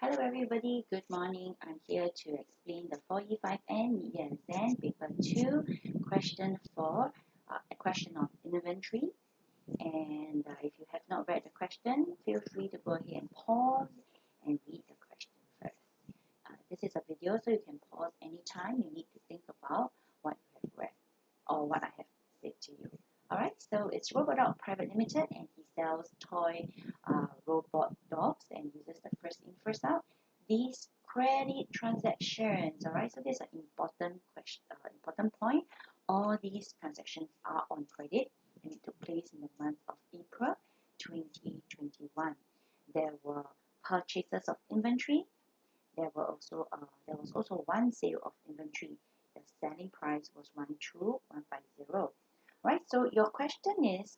Hello everybody, good morning. I'm here to explain the 4E5N Media Exam Paper 2, question 4, a question of inventory. And if you have not read the question, feel free to go ahead and pause and read the question first. This is a video, so you can pause anytime you need to think about what you have read or what I have said to you. Alright, so it's Robodog Private Limited, and he sells toy robot dogs and uses the first in, first out. These credit transactions, alright, so there's an important question, important point. All these transactions are on credit, and it took place in the month of April 2021. There were purchases of inventory. There was also one sale of inventory. The selling price was 12150. Right, so your question is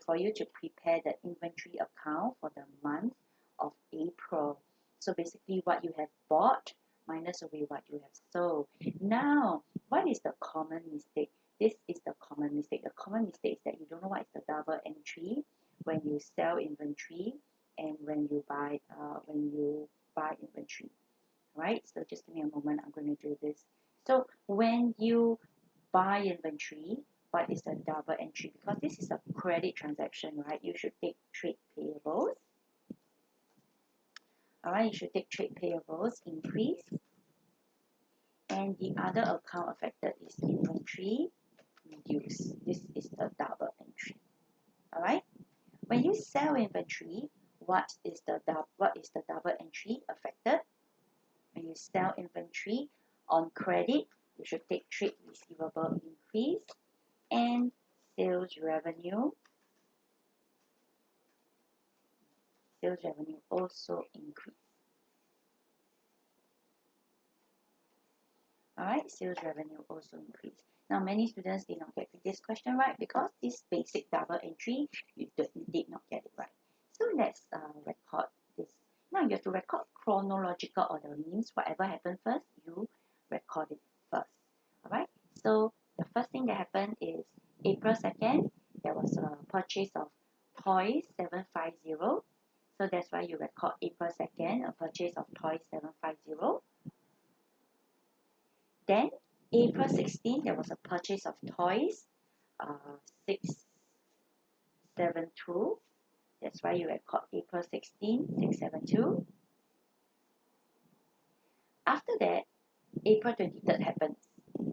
for you to prepare the inventory account for the month of April. So basically what you have bought minus away what you have sold. Now, what is the common mistake? This is the common mistake. The common mistake is that you don't know what is the double entry when you sell inventory and when you buy inventory. Right, so just give me a moment, I'm going to do this. So when you buy inventory, what is the double entry? Because this is a credit transaction, right? You should take trade payables. Alright, you should take trade payables, increase. And the other account affected is inventory, reduce. This is the double entry. Alright, when you sell inventory, what is the double entry affected? When you sell inventory on credit, you should take trade receivable increase and sales revenue also increase. Alright, sales revenue also increase. Now, many students did not get this question right because this basic double entry, you did not get it right. So let's record this. Now, you have to record chronological order, means whatever happened first, you record it first. Alright, so the first thing that happened is April 2nd, there was a purchase of toys 750. So that's why you record April 2nd, a purchase of toys 750. Then April 16th, there was a purchase of toys 672. That's why you record April 16, 672. After that, April 23rd happens.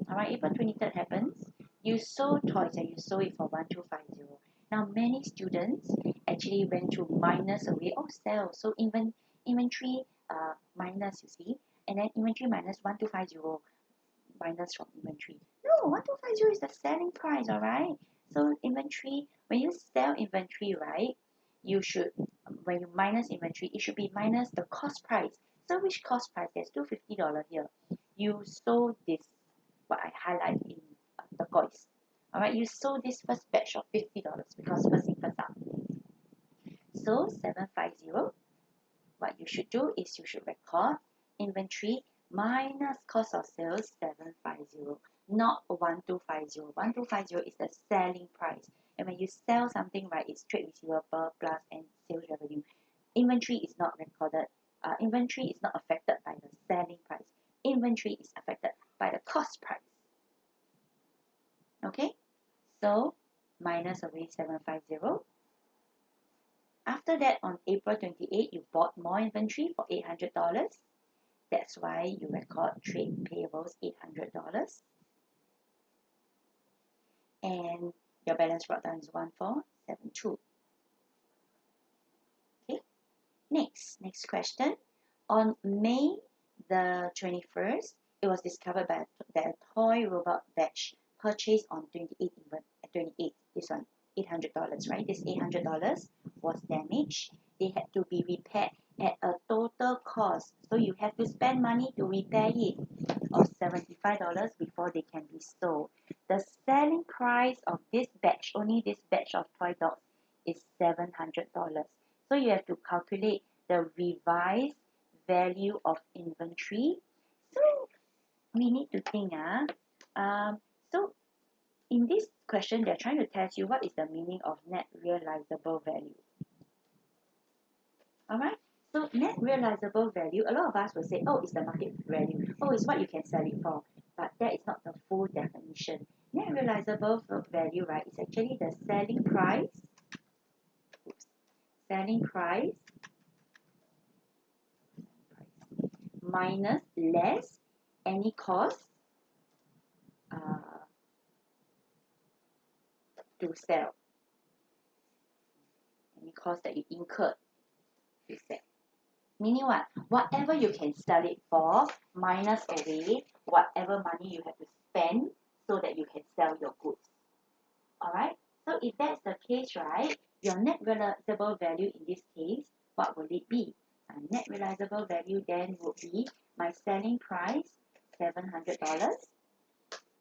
Alright, April 23rd happens. You sold toys and you sold it for 1250. Now, many students actually went to minus away or sell. So inventory minus, you see, and then inventory minus 1250 minus from inventory. No, 1250 is the selling price, alright? So inventory, when you sell inventory, right, you should, when you minus inventory, it should be minus the cost price. So which cost price? There's $250 here. You sold this, what I highlight in turquoise. Alright, you sold this first batch of $50 because first in, first out. So 750, what you should do is you should record inventory minus cost of sales 750, not 1250. 1250 is the selling price. And when you sell something, right, it's trade receivable plus and sales revenue. Inventory is not recorded. Inventory is not affected by the selling price. Inventory is affected by the cost price. Okay, so minus away 750. After that, on April 28, you bought more inventory for $800. That's why you record trade payables $800. And your balance brought down is 1472. Okay, next question. On May the 21st, it was discovered that a toy robot batch purchased on 28, this one, $800, right? This $800 was damaged. They had to be repaired at a total cost. So you have to spend money to repair it of $75 before they can be sold. The selling price of this batch, only this batch of toy dogs, is $700. So you have to calculate the revised value of inventory. So we need to think. So in this question, they're trying to test you what is the meaning of net realizable value. Alright, so net realizable value, a lot of us will say, oh, it's the market value. Oh, it's what you can sell it for. But that is not the full definition. Net realizable value, right, is actually the selling price, minus less any cost to sell. Any cost that you incurred to sell. Meaning what? Whatever you can sell it for, minus away whatever money you have to spend so that you can sell your goods. Alright? So if that's the case, right, your net realizable value in this case, what will it be? Net realizable value then would be my selling price, $700,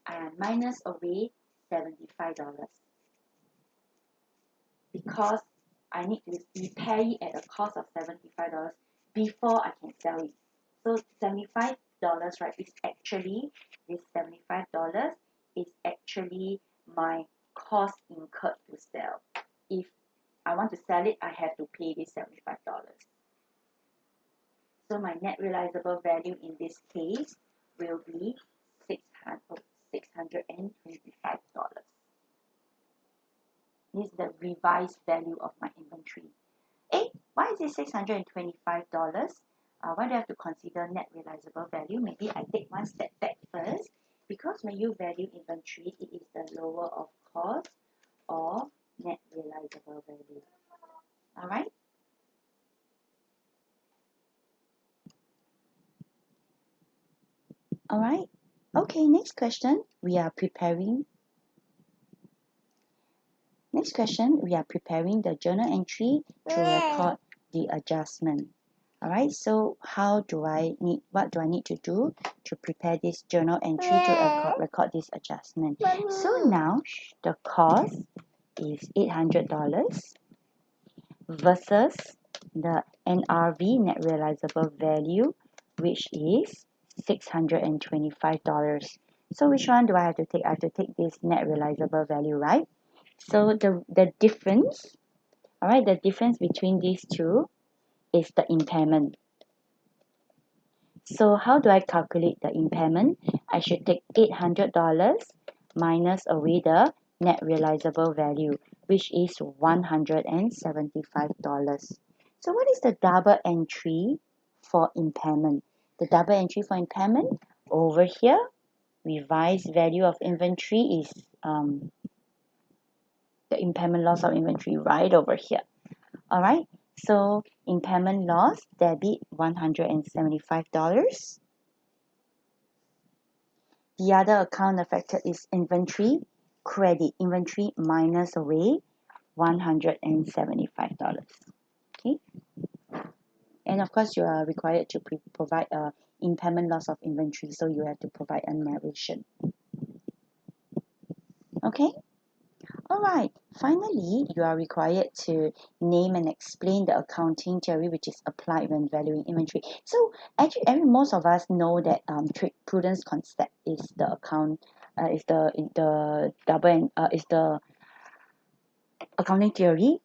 and minus away $75. Because I need to repair it at a cost of $75 before I can sell it. So $75, right, is actually, this $75 is actually my cost incurred to sell. If I want to sell it, I have to pay this $75. So my net realizable value in this case will be $625. This is the revised value of my inventory. Why is it $625? Why do I have to consider net realizable value? Maybe I take one step back first. Because when you value inventory, it is the lower of cost or net realizable value. Alright? Alright. Okay, next question. We are preparing the journal entry to record the adjustment. Alright, so what do I need to do to prepare this journal entry to record this adjustment? So now the cost is $800 versus the NRV, net realizable value, which is $625. So which one do I have to take? I have to take this net realizable value, right? So the difference, alright, the difference between these two is the impairment. So how do I calculate the impairment? I should take $800 minus away the net realizable value, which is $175. So what is the double entry for impairment? The double entry for impairment over here, revised value of inventory is the impairment loss of inventory right over here. Alright, so impairment loss, debit $175. The other account affected is inventory, credit, inventory minus away $175. Okay, and of course you are required to provide a impairment loss of inventory, so you have to provide a narration. Okay. Alright, finally, you are required to name and explain the accounting theory which is applied when valuing inventory. So actually, most of us know that trade prudence concept is the accounting theory,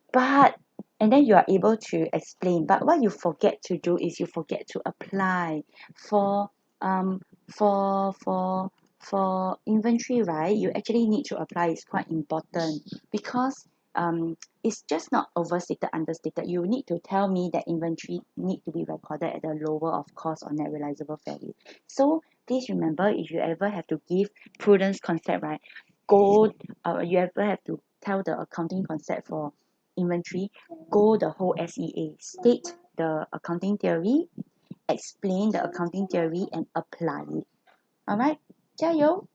and then you are able to explain. But what you forget to do is you forget to apply for inventory, right? You actually need to apply. It's quite important because it's just not overstated, understated. You need to tell me that inventory need to be recorded at the lower of cost or net realizable value. So please remember, if you ever have to give prudence concept, right, you ever have to tell the accounting concept for inventory, go the whole SEA, state the accounting theory, explain the accounting theory, and apply it. Alright, 加油!